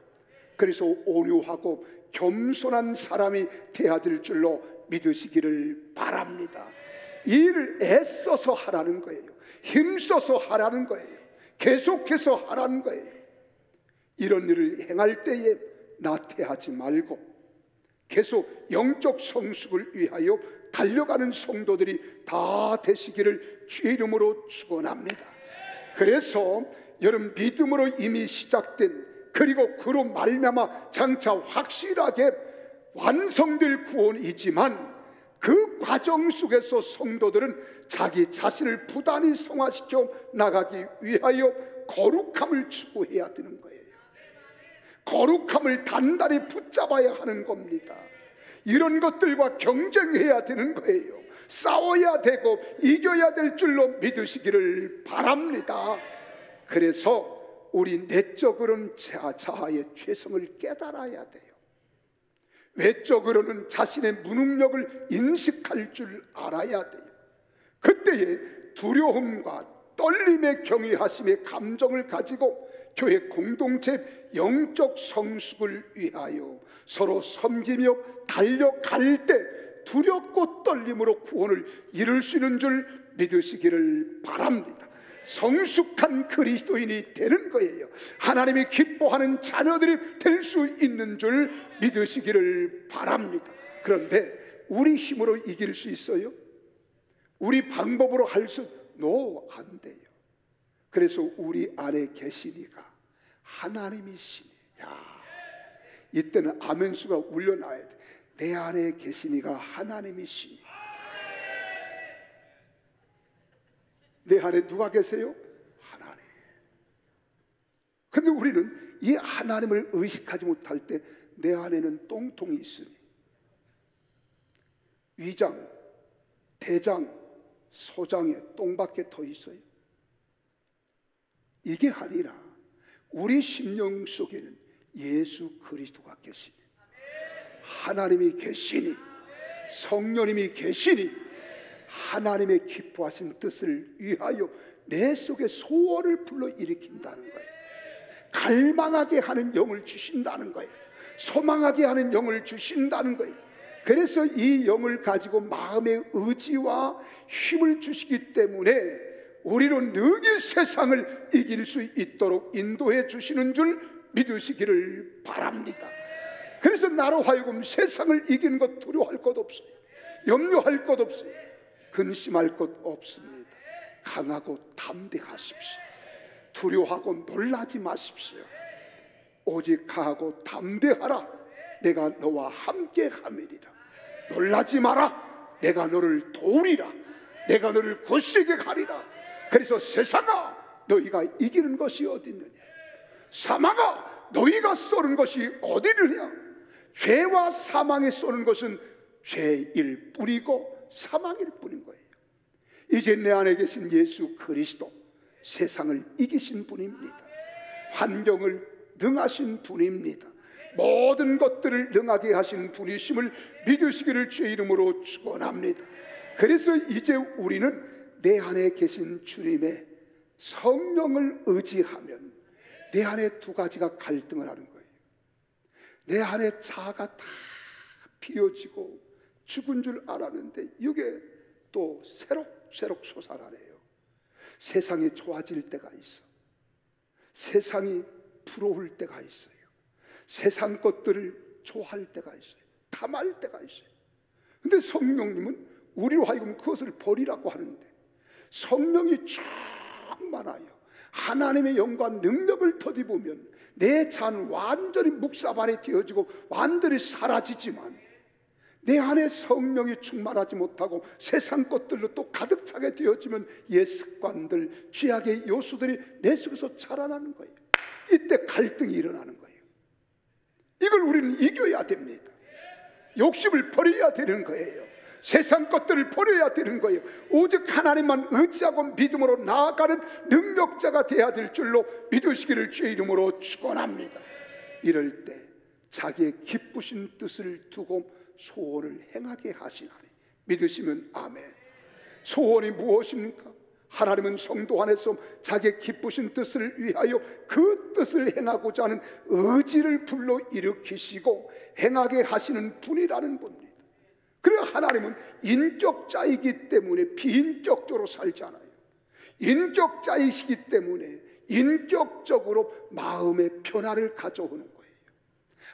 그래서 온유하고 겸손한 사람이 되어야 될 줄로 믿으시기를 바랍니다. 이 일을 애써서 하라는 거예요. 힘써서 하라는 거예요. 계속해서 하라는 거예요. 이런 일을 행할 때에 나태하지 말고 계속 영적 성숙을 위하여 달려가는 성도들이 다 되시기를 주의 이름으로 축원합니다. 그래서 여러분, 믿음으로 이미 시작된, 그리고 그로 말미암아 장차 확실하게 완성될 구원이지만, 그 과정 속에서 성도들은 자기 자신을 부단히 성화시켜 나가기 위하여 거룩함을 추구해야 되는 거예요. 거룩함을 단단히 붙잡아야 하는 겁니다. 이런 것들과 경쟁해야 되는 거예요. 싸워야 되고 이겨야 될 줄로 믿으시기를 바랍니다. 그래서 우리 내적으로는 자아의 죄성을 깨달아야 돼요. 외적으로는 자신의 무능력을 인식할 줄 알아야 돼요. 그때에 두려움과 떨림의 경외하심의 감정을 가지고 교회 공동체 영적 성숙을 위하여 서로 섬기며 달려갈 때 두렵고 떨림으로 구원을 이룰 수 있는 줄 믿으시기를 바랍니다. 성숙한 그리스도인이 되는 거예요. 하나님이 기뻐하는 자녀들이 될 수 있는 줄 믿으시기를 바랍니다. 그런데 우리 힘으로 이길 수 있어요? 우리 방법으로 할 수 안 돼요. 그래서 우리 안에 계시니까 하나님이시니, 이때는 아멘수가 울려나야 돼. 내 안에 계시니가 하나님이시니. 내 안에 누가 계세요? 하나님. 그런데 우리는 이 하나님을 의식하지 못할 때 내 안에는 똥통이 있으니, 위장, 대장, 소장에 똥밖에 더 있어요. 이게 아니라 우리 심령 속에는 예수 그리스도가 계시니, 하나님이 계시니, 성령님이 계시니, 하나님의 기뻐하신 뜻을 위하여 내 속에 소원을 불러일으킨다는 거예요. 갈망하게 하는 영을 주신다는 거예요. 소망하게 하는 영을 주신다는 거예요. 그래서 이 영을 가지고 마음의 의지와 힘을 주시기 때문에 우리는 능히 세상을 이길 수 있도록 인도해 주시는 줄 믿으시기를 바랍니다. 그래서 나로 하여금 세상을 이기는 것 두려워할 것 없어요. 염려할 것 없어요. 근심할 것 없습니다. 강하고 담대하십시오. 두려워하고 놀라지 마십시오. 오직 강하고 담대하라. 내가 너와 함께 함이리라. 놀라지 마라. 내가 너를 도우리라. 내가 너를 굳세게 하리라. 그래서 세상아, 너희가 이기는 것이 어디 있느냐? 사망아, 너희가 쏘는 것이 어디 있느냐? 죄와 사망에 쏘는 것은 죄일 뿐이고 사망일 뿐인 거예요. 이제 내 안에 계신 예수 그리스도, 세상을 이기신 분입니다. 환경을 능하신 분입니다. 모든 것들을 능하게 하신 분이심을 믿으시기를 주의 이름으로 축원합니다. 그래서 이제 우리는 내 안에 계신 주님의 성령을 의지하면 내 안에 두 가지가 갈등을 하는 거예요. 내 안에 자아가 다 비워지고 죽은 줄 알았는데 이게 또 새록새록 솟아나네요. 세상이 좋아질 때가 있어. 세상이 부러울 때가 있어요. 세상 것들을 좋아할 때가 있어요. 탐할 때가 있어요. 근데 성령님은 우리로 하여금 그것을 버리라고 하는데, 성령이 충만하여 하나님의 영광 능력을 더디보면 내 잔 완전히 묵사발이 되어지고 완전히 사라지지만, 내 안에 성령이 충만하지 못하고 세상 것들로 또 가득 차게 되어지면 옛 습관들, 죄악의 요소들이 내 속에서 자라나는 거예요. 이때 갈등이 일어나는 거예요. 이걸 우리는 이겨야 됩니다. 욕심을 버려야 되는 거예요. 세상 것들을 버려야 되는 거예요. 오직 하나님만 의지하고 믿음으로 나아가는 능력자가 되어야 될 줄로 믿으시기를 주의 이름으로 축원합니다. 이럴 때 자기의 기쁘신 뜻을 두고 소원을 행하게 하시나니 믿으시면 아멘. 소원이 무엇입니까? 하나님은 성도 안에서 자기의 기쁘신 뜻을 위하여 그 뜻을 행하고자 하는 의지를 불러일으키시고 행하게 하시는 분이라는 겁니다. 그래야 하나님은 인격자이기 때문에 비인격적으로 살지 않아요. 인격자이시기 때문에 인격적으로 마음의 변화를 가져오는 거예요.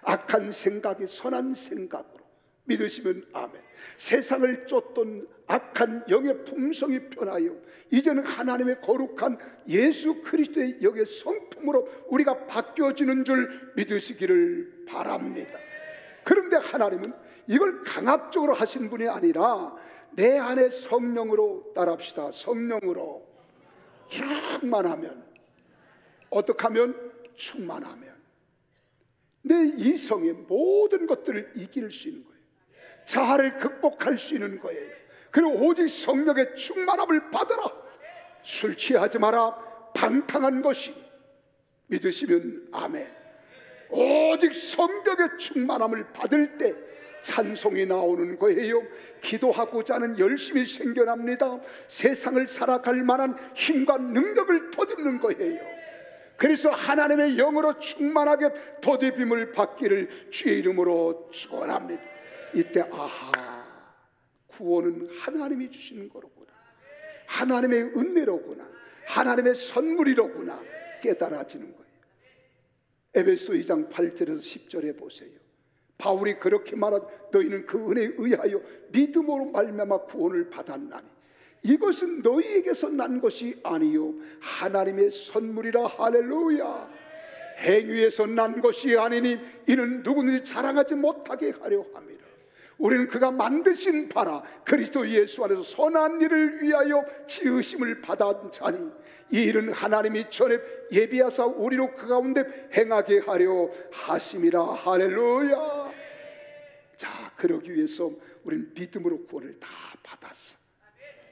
악한 생각이 선한 생각으로 믿으시면 아멘. 세상을 쫓던 악한 영의 품성이 변하여 이제는 하나님의 거룩한 예수 그리스도의 영의 성품으로 우리가 바뀌어지는 줄 믿으시기를 바랍니다. 그런데 하나님은 이걸 강압적으로 하신 분이 아니라 내 안에 성령으로, 따라합시다, 성령으로 충만하면, 어떻게 하면? 충만하면 내 이성의 모든 것들을 이길 수 있는 거예요. 자아를 극복할 수 있는 거예요. 그리고 오직 성령의 충만함을 받아라. 술 취하지 마라. 방탕한 것이, 믿으시면 아멘. 오직 성령의 충만함을 받을 때 찬송이 나오는 거예요. 기도하고자 하는 열심이 생겨납니다. 세상을 살아갈 만한 힘과 능력을 돋우는 거예요. 그래서 하나님의 영으로 충만하게 돋입힘을 받기를 주의 이름으로 축원합니다. 이때 아하, 구원은 하나님이 주시는 거로구나, 하나님의 은혜로구나, 하나님의 선물이로구나 깨달아지는 거예요. 에베소 2장 8절에서 10절에 보세요. 바울이 그렇게 말하되 너희는 그 은혜에 의하여 믿음으로 말미암아 구원을 받았나니 이것은 너희에게서 난 것이 아니요 하나님의 선물이라. 할렐루야. 행위에서 난 것이 아니니 이는 누구든지 자랑하지 못하게 하려 함이라. 우리는 그가 만드신 바라 그리스도 예수 안에서 선한 일을 위하여 지으심을 받은 자니 이 일은 하나님이 전에 예비하사 우리로 그 가운데 행하게 하려 하심이라. 할렐루야. 자, 그러기 위해서 우리는 믿음으로 구원을 다 받았어.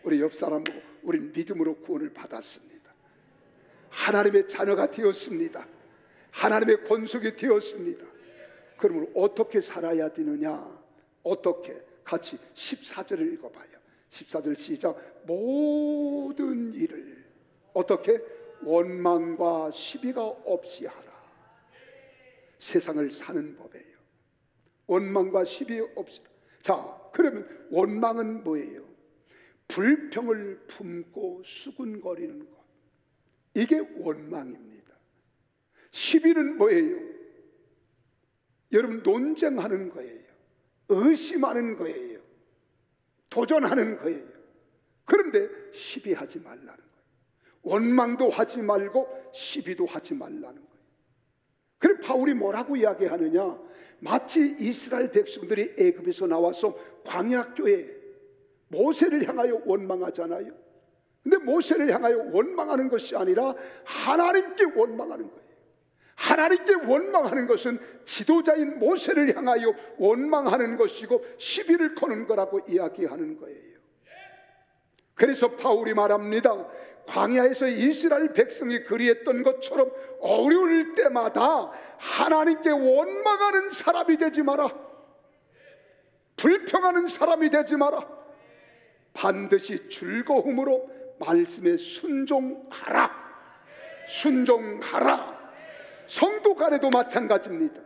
우리 옆 사람 보고 우리는 믿음으로 구원을 받았습니다. 하나님의 자녀가 되었습니다. 하나님의 권속이 되었습니다. 그러면 어떻게 살아야 되느냐? 어떻게? 같이 14절을 읽어봐요. 14절 시작. 모든 일을 어떻게? 원망과 시비가 없이 하라. 세상을 사는 법이에요. 원망과 시비 없이. 자, 그러면 원망은 뭐예요? 불평을 품고 수군거리는 것, 이게 원망입니다. 시비는 뭐예요? 여러분, 논쟁하는 거예요. 의심하는 거예요. 도전하는 거예요. 그런데 시비하지 말라는 거예요. 원망도 하지 말고 시비도 하지 말라는 거예요. 그래 바울이 뭐라고 이야기하느냐? 마치 이스라엘 백성들이 애굽에서 나와서 광야교에 모세를 향하여 원망하잖아요. 근데 모세를 향하여 원망하는 것이 아니라 하나님께 원망하는 거예요. 하나님께 원망하는 것은 지도자인 모세를 향하여 원망하는 것이고 시비를 거는 거라고 이야기하는 거예요. 그래서 바울이 말합니다. 광야에서 이스라엘 백성이 그리했던 것처럼 어려울 때마다 하나님께 원망하는 사람이 되지 마라. 불평하는 사람이 되지 마라. 반드시 즐거움으로 말씀에 순종하라. 순종하라. 성도 간에도 마찬가지입니다.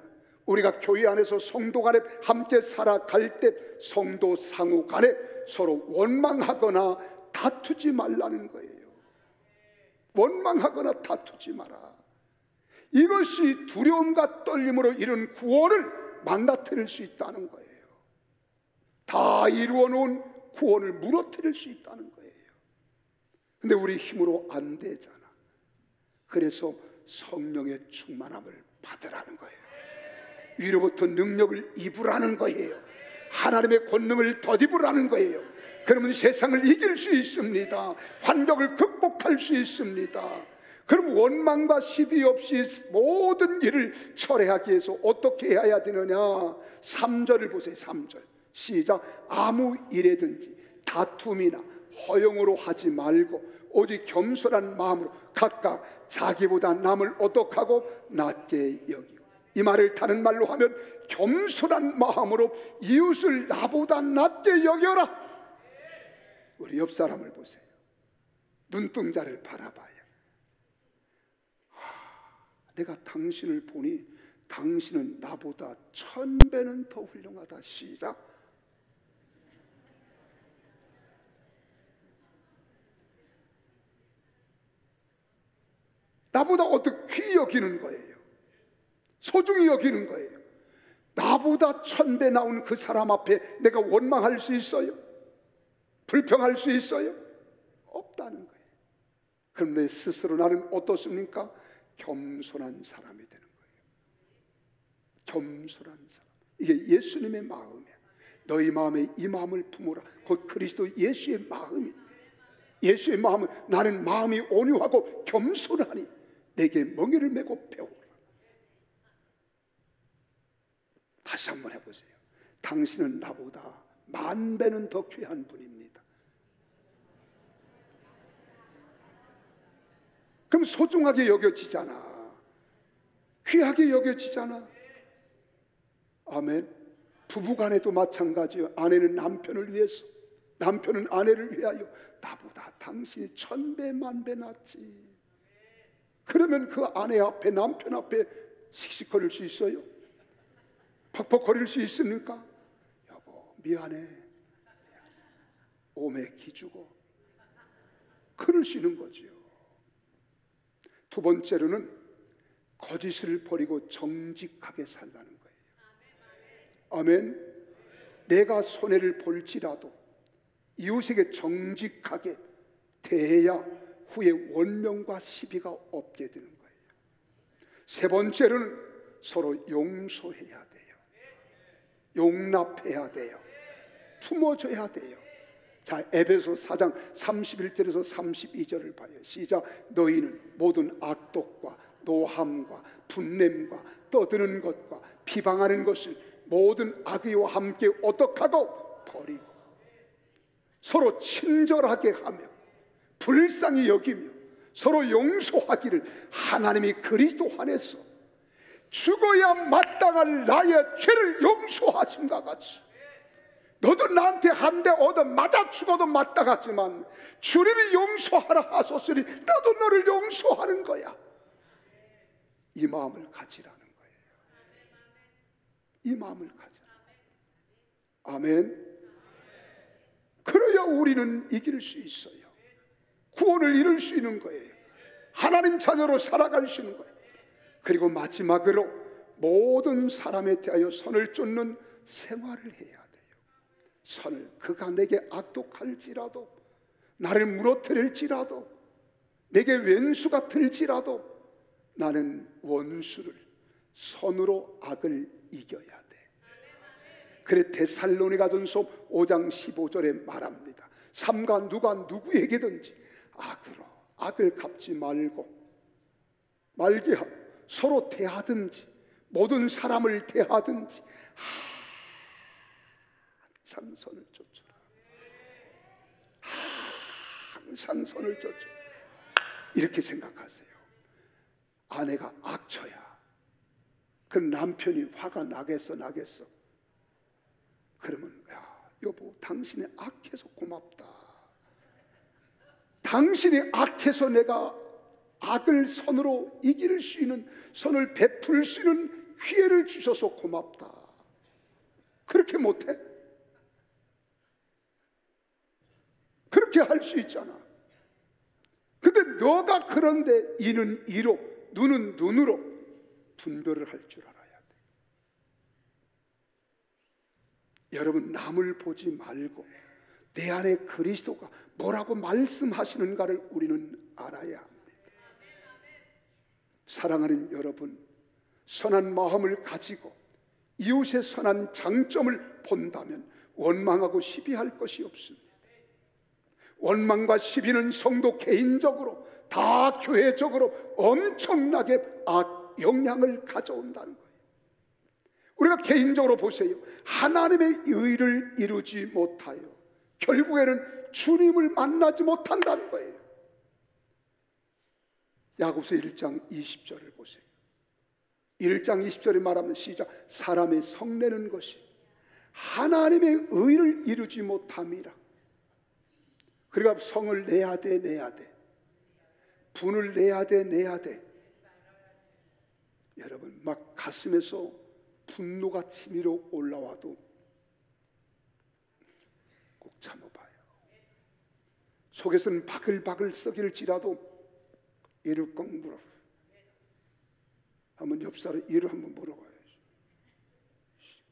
우리가 교회 안에서 성도 간에 함께 살아갈 때 성도 상호 간에 서로 원망하거나 다투지 말라는 거예요. 원망하거나 다투지 마라. 이것이 두려움과 떨림으로 이룬 구원을 망가뜨릴 수 있다는 거예요. 다 이루어 놓은 구원을 무너뜨릴 수 있다는 거예요. 근데 우리 힘으로 안 되잖아. 그래서 성령의 충만함을 받으라는 거예요. 위로부터 능력을 입으라는 거예요. 하나님의 권능을 덧입으라는 거예요. 그러면 세상을 이길 수 있습니다. 환경을 극복할 수 있습니다. 그럼 원망과 시비 없이 모든 일을 철회하기 위해서 어떻게 해야 되느냐? 3절을 보세요. 3절 시작. 아무 일에든지 다툼이나 허용으로 하지 말고 오직 겸손한 마음으로 각각 자기보다 남을 어떡하고 낮게 여기고. 이 말을 다른 말로 하면 겸손한 마음으로 이웃을 나보다 낮게 여겨라. 우리 옆 사람을 보세요. 눈동자를 바라봐요. 내가 당신을 보니 당신은 나보다 1000배는 더 훌륭하다. 시작. 나보다 어떻게 귀히 여기는 거예요. 소중히 여기는 거예요. 나보다 1000배 나온 그 사람 앞에 내가 원망할 수 있어요? 불평할 수 있어요? 없다는 거예요. 그럼 내 스스로 나는 어떻습니까? 겸손한 사람이 되는 거예요. 겸손한 사람. 이게 예수님의 마음이에요. 너희 마음에 이 마음을 품으라. 곧 그리스도 예수의 마음이에요. 예수의 마음은 나는 마음이 온유하고 겸손하니 내게 멍에를 메고 배우라. 다시 한번 해보세요. 당신은 나보다 10,000배는 더 귀한 분입니다. 그럼 소중하게 여겨지잖아. 귀하게 여겨지잖아. 아멘. 부부간에도 마찬가지예요. 아내는 남편을 위해서, 남편은 아내를 위하여 나보다 당신이 1000배 10,000배 낫지. 그러면 그 아내 앞에, 남편 앞에 씩씩거릴 수 있어요? 퍽퍽거릴 수 있습니까? 여보 미안해, 오매 기주고 그러시는 거지요. 두 번째로는 거짓을 버리고 정직하게 살라는 거예요. 아멘. 내가 손해를 볼지라도 이웃에게 정직하게 대해야 후에 원명과 시비가 없게 되는 거예요. 세 번째로는 서로 용서해야 돼요. 용납해야 돼요. 품어줘야 돼요. 자, 에베소 4장 31절에서 32절을 봐요. 시작. 너희는 모든 악독과 노함과 분냄과 떠드는 것과 비방하는 것을 모든 악의와 함께 어떡하고 버리고 서로 친절하게 하며 불쌍히 여기며 서로 용서하기를 하나님이 그리스도 안에서 죽어야 마땅할 나의 죄를 용서하심과 같이 너도 나한테 한 대 얻어 맞아 죽어도 마땅하지만 주님이 용서하라 하셨으니 나도 너를 용서하는 거야. 이 마음을 가지라는 거예요. 이 마음을 가져. 아멘. 그래야 우리는 이길 수 있어요. 구원을 이룰 수 있는 거예요. 하나님 자녀로 살아갈 수 있는 거예요. 그리고 마지막으로 모든 사람에 대하여 선을 쫓는 생활을 해야 돼요. 선을, 그가 내게 악독할지라도, 나를 무너뜨릴지라도, 내게 왼수가 들지라도 나는 원수를 선으로 악을 이겨야 돼. 그래 데살로니가전서 5장 15절에 말합니다. 삼가 누가 누구에게든지 악으로 악을 갚지 말게 하고 서로 대하든지 모든 사람을 대하든지 항상 선을 쫓으라. 항상 선을 쫓으라. 이렇게 생각하세요. 아내가 악처야. 그럼 남편이 화가 나겠어? 그러면 야 여보 당신이 악해서 고맙다. 당신이 악해서 내가 악을 선으로 이길 수 있는, 선을 베풀 수 있는 기회를 주셔서 고맙다. 그렇게 못해? 그렇게 할 수 있잖아. 근데 너가 그런데 이는 이로 눈은 눈으로 분별을 할 줄 알아야 돼. 여러분 남을 보지 말고 내 안에 그리스도가 뭐라고 말씀하시는가를 우리는 알아야 합니다. 사랑하는 여러분, 선한 마음을 가지고 이웃의 선한 장점을 본다면 원망하고 시비할 것이 없습니다. 원망과 시비는 성도 개인적으로 다 교회적으로 엄청나게 영향을 가져온다는 거예요. 우리가 개인적으로 보세요. 하나님의 의를 이루지 못하여 결국에는 주님을 만나지 못한다는 거예요. 야고보서 1장 20절을 보세요. 1장 20절에 말하면 시작. 사람의 성내는 것이 하나님의 의를 이루지 못함이라. 그러니까 성을 내야 돼. 분을 내야 돼. 여러분, 막 가슴에서 분노가 치밀어 올라와도 꼭 참아봐요. 속에서는 바글바글 썩일지라도 이를 꼭 물어. 한번 옆 사람 이를 한번 물어봐요.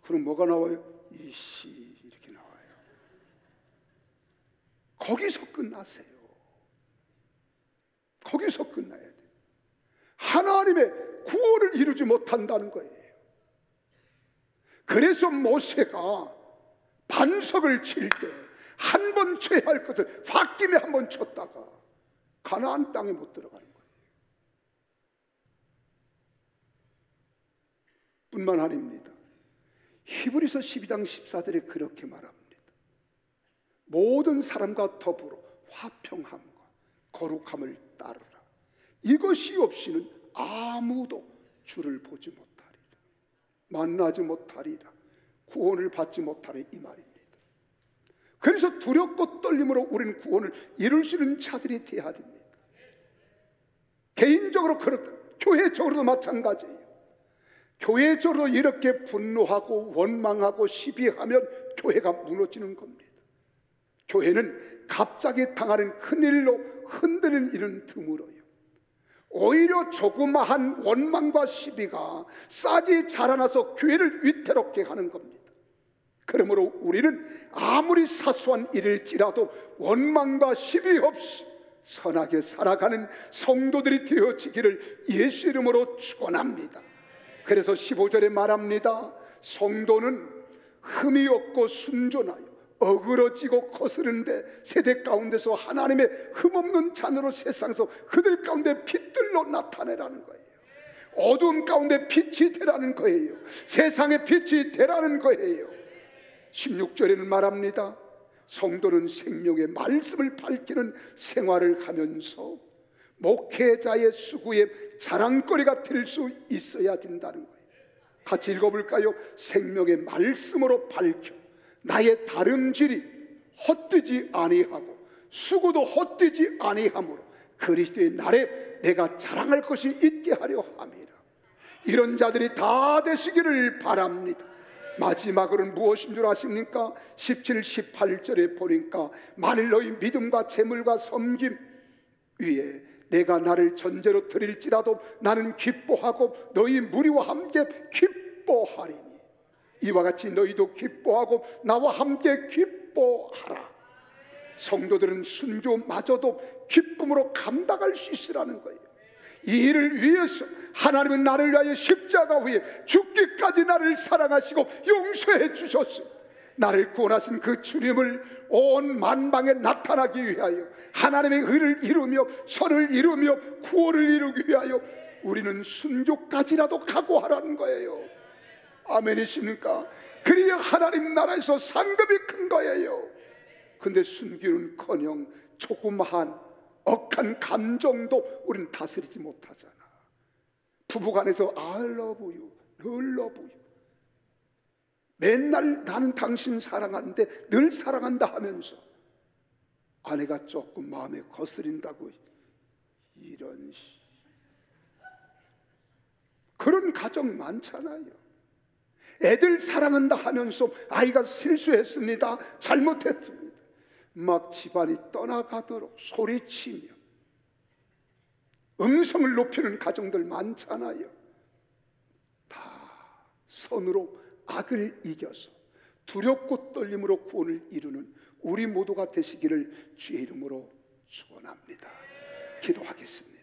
그럼 뭐가 나와요? 이씨 이렇게 나와요. 거기서 끝나세요. 거기서 끝나야 돼요. 하나님의 구원을 이루지 못한다는 거예요. 그래서 모세가 반석을 칠 때 한 번 쳐야 할 것을 홧김에 한 번 쳤다가 가나안 땅에 못 들어가는 거예요. 뿐만 아닙니다. 히브리서 12장 14절에 그렇게 말합니다. 모든 사람과 더불어 화평함과 거룩함을 따르라. 이것이 없이는 아무도 주를 보지 못하리라. 만나지 못하리라. 구원을 받지 못하리, 이 말입니다. 그래서 두렵고 떨림으로 우리는 구원을 이룰 수 있는 자들이 되어야 됩니다. 개인적으로 그렇다. 교회적으로도 마찬가지예요. 교회적으로 이렇게 분노하고 원망하고 시비하면 교회가 무너지는 겁니다. 교회는 갑자기 당하는 큰일로 흔드는 일은 드물어요. 오히려 조그마한 원망과 시비가 싹이 자라나서 교회를 위태롭게 하는 겁니다. 그러므로 우리는 아무리 사소한 일일지라도 원망과 시비 없이 선하게 살아가는 성도들이 되어지기를 예수 이름으로 축원합니다. 그래서 15절에 말합니다. 성도는 흠이 없고 순전하여 어그러지고 거스르는데 세대 가운데서 하나님의 흠없는 잔으로 세상에서 그들 가운데 빛들로 나타내라는 거예요. 어두움 가운데 빛이 되라는 거예요. 세상의 빛이 되라는 거예요. 16절에는 말합니다. 성도는 생명의 말씀을 밝히는 생활을 하면서 목회자의 수구의 자랑거리가 될 수 있어야 된다는 거예요. 같이 읽어볼까요? 생명의 말씀으로 밝혀 나의 다름질이 헛되지 아니하고 수구도 헛되지 아니하므로 그리스도의 날에 내가 자랑할 것이 있게 하려 함이라. 이런 자들이 다 되시기를 바랍니다. 마지막으로는 무엇인 줄 아십니까? 17, 18절에 보니까 만일 너희 믿음과 재물과 섬김 위에 내가 나를 전제로 드릴지라도 나는 기뻐하고 너희 무리와 함께 기뻐하리니 이와 같이 너희도 기뻐하고 나와 함께 기뻐하라. 성도들은 순조마저도 기쁨으로 감당할 수 있으라는 거예요. 이 일을 위해서 하나님은 나를 위하여 십자가 위에 죽기까지 나를 사랑하시고 용서해 주셨어요. 나를 구원하신 그 주님을 온 만방에 나타나기 위하여 하나님의 의를 이루며 선을 이루며 구원을 이루기 위하여 우리는 순교까지라도 각오하라는 거예요. 아멘이십니까? 그래야 하나님 나라에서 상급이 큰 거예요. 근데 순교는커녕 조그마한 억한 감정도 우리는 다스리지 못하잖아. 부부간에서 I love you, 늘 love you. 맨날 나는 당신 사랑하는데 늘 사랑한다 하면서 아내가 조금 마음에 거스린다고 이런 그런 가정 많잖아요. 애들 사랑한다 하면서 아이가 실수했습니다, 잘못했습니다, 막 집안이 떠나가도록 소리치며 음성을 높이는 가정들 많잖아요. 다 선으로 악을 이겨서 두렵고 떨림으로 구원을 이루는 우리 모두가 되시기를 주의 이름으로 축원합니다. 기도하겠습니다.